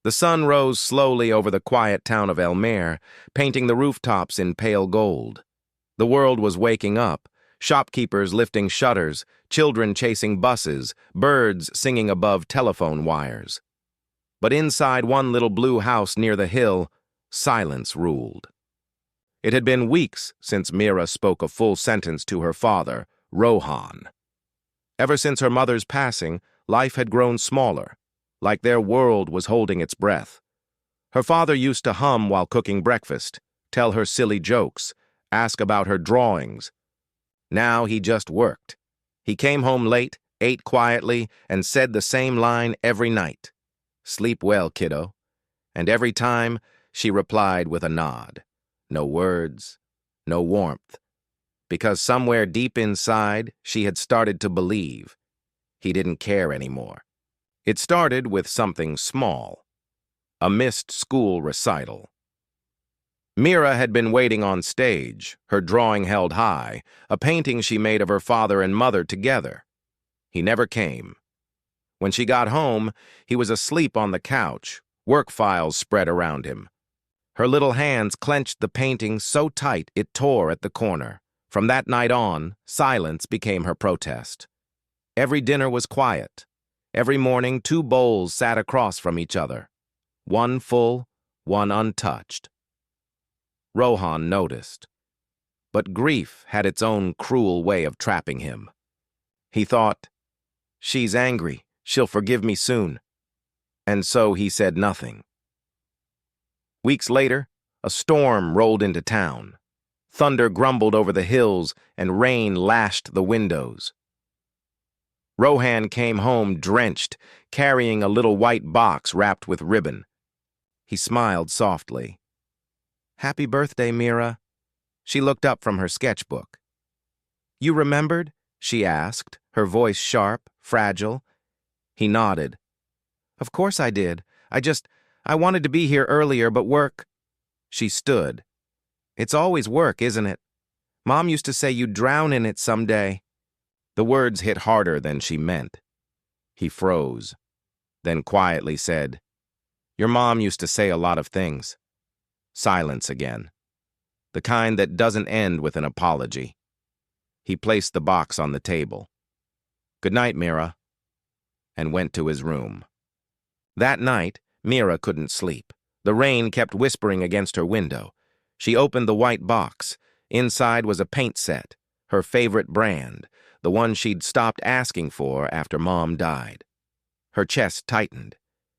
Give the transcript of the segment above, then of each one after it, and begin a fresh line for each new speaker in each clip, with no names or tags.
The sun rose slowly over the quiet town of Elmer, painting the rooftops in pale gold. The world was waking up, shopkeepers lifting shutters, children chasing buses, birds singing above telephone wires. But inside one little blue house near the hill, silence ruled. It had been weeks since Mira spoke a full sentence to her father, Rohan. Ever since her mother's passing, life had grown smaller, like their world was holding its breath. Her father used to hum while cooking breakfast, tell her silly jokes, ask about her drawings. Now he just worked. He came home late, ate quietly, and said the same line every night. "Sleep well, kiddo." And every time, she replied with a nod. No words, no warmth. Because somewhere deep inside, she had started to believe he didn't care anymore. It started with something small, a missed school recital. Mira had been waiting on stage, her drawing held high, a painting she made of her father and mother together. He never came. When she got home, he was asleep on the couch, work files spread around him. Her little hands clenched the painting so tight it tore at the corner. From that night on, silence became her protest. Every dinner was quiet. Every morning, 2 bowls sat across from each other. One full, one untouched. Rohan noticed. But grief had its own cruel way of trapping him. He thought, "She's angry. She'll forgive me soon." And so he said nothing. Weeks later, a storm rolled into town. Thunder grumbled over the hills and rain lashed the windows. Rohan came home drenched, carrying a little white box wrapped with ribbon. He smiled softly. "Happy birthday, Mira." She looked up from her sketchbook. "You remembered?" she asked, her voice sharp, fragile. He nodded. "Of course I did. I wanted to be here earlier, but work." She stood. "It's always work, isn't it? Mom used to say you'd drown in it someday." The words hit harder than she meant. He froze, then quietly said, "Your mom used to say a lot of things." Silence again. The kind that doesn't end with an apology. He placed the box on the table. "Good night, Mira," and went to his room. That night, Mira couldn't sleep. The rain kept whispering against her window. She opened the white box. Inside was a paint set, her favorite brand, the one she'd stopped asking for after Mom died. Her chest tightened.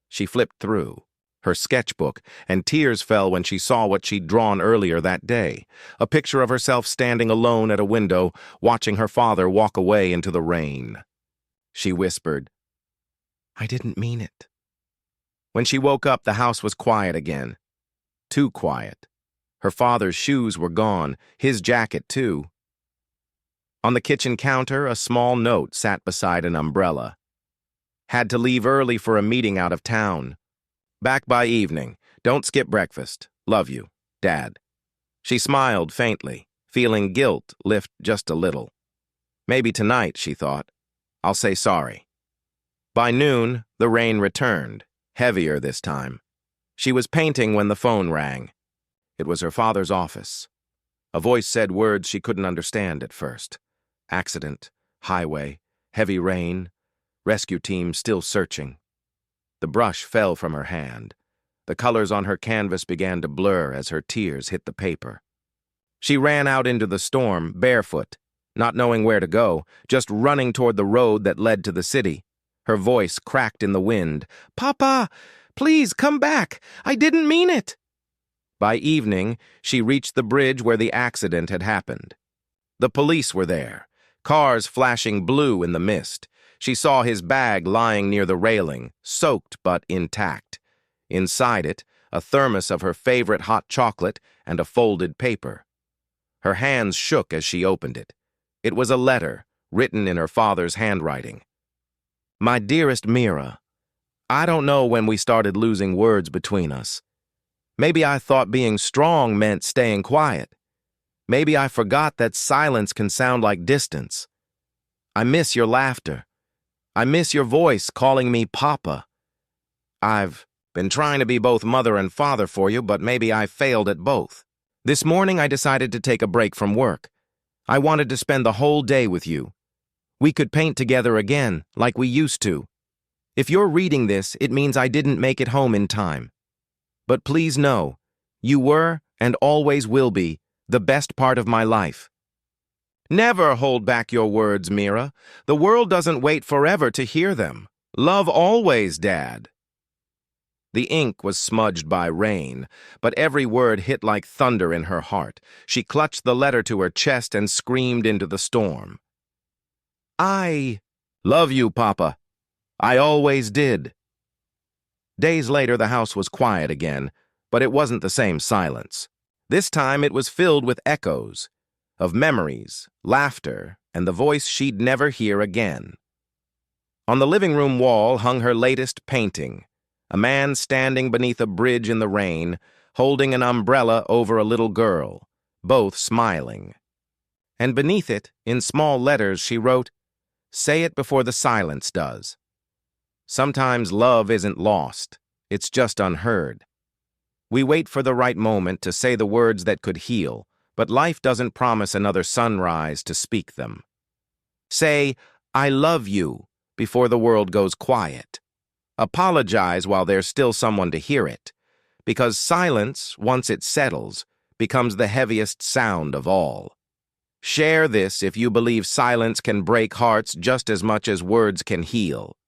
She flipped through her sketchbook, and tears fell when she saw what she'd drawn earlier that day, a picture of herself standing alone at a window, watching her father walk away into the rain. She whispered, "I didn't mean it." When she woke up, the house was quiet again. Too quiet. Her father's shoes were gone, his jacket too. On the kitchen counter, a small note sat beside an umbrella. "Had to leave early for a meeting out of town. Back by evening. Don't skip breakfast. Love you, Dad." She smiled faintly, feeling guilt lift just a little. Maybe tonight, she thought, I'll say sorry. By noon, the rain returned, heavier this time. She was painting when the phone rang. It was her father's office. A voice said words she couldn't understand at first. Accident, highway, heavy rain, rescue team still searching. The brush fell from her hand. The colors on her canvas began to blur as her tears hit the paper. She ran out into the storm, barefoot, not knowing where to go, just running toward the road that led to the city. Her voice cracked in the wind. "Papa, please come back. I didn't mean it." By evening, she reached the bridge where the accident had happened. The police were there, cars flashing blue in the mist. She saw his bag lying near the railing, soaked but intact. Inside it, a thermos of her favorite hot chocolate and a folded paper. Her hands shook as she opened it. It was a letter, written in her father's handwriting. "My dearest Mira, I don't know when we started losing words between us. Maybe I thought being strong meant staying quiet. Maybe I forgot that silence can sound like distance. I miss your laughter. I miss your voice calling me Papa. I've Been trying to be both mother and father for you, but maybe I failed at both. This morning I decided to take a break from work. I wanted to spend the whole day with you. We could paint together again, like we used to. If you're reading this, it means I didn't make it home in time. But please know, you were, and always will be, the best part of my life. Never hold back your words, Mira. The world doesn't wait forever to hear them. Love always, Dad. The ink was smudged by rain, but every word hit like thunder in her heart. She clutched the letter to her chest and screamed into the storm. I love you, Papa. I always did. Days later, the house was quiet again, but it wasn't the same silence. This time it was filled with echoes, of memories, laughter, and the voice she'd never hear again. On the living room wall hung her latest painting, a man standing beneath a bridge in the rain, holding an umbrella over a little girl, both smiling. And beneath it, in small letters, she wrote, "Say it before the silence does." Sometimes love isn't lost, it's just unheard. We wait for the right moment to say the words that could heal, but life doesn't promise another sunrise to speak them. Say, "I love you," before the world goes quiet. Apologize while there's still someone to hear it, because silence, once it settles, becomes the heaviest sound of all. Share this if you believe silence can break hearts just as much as words can heal.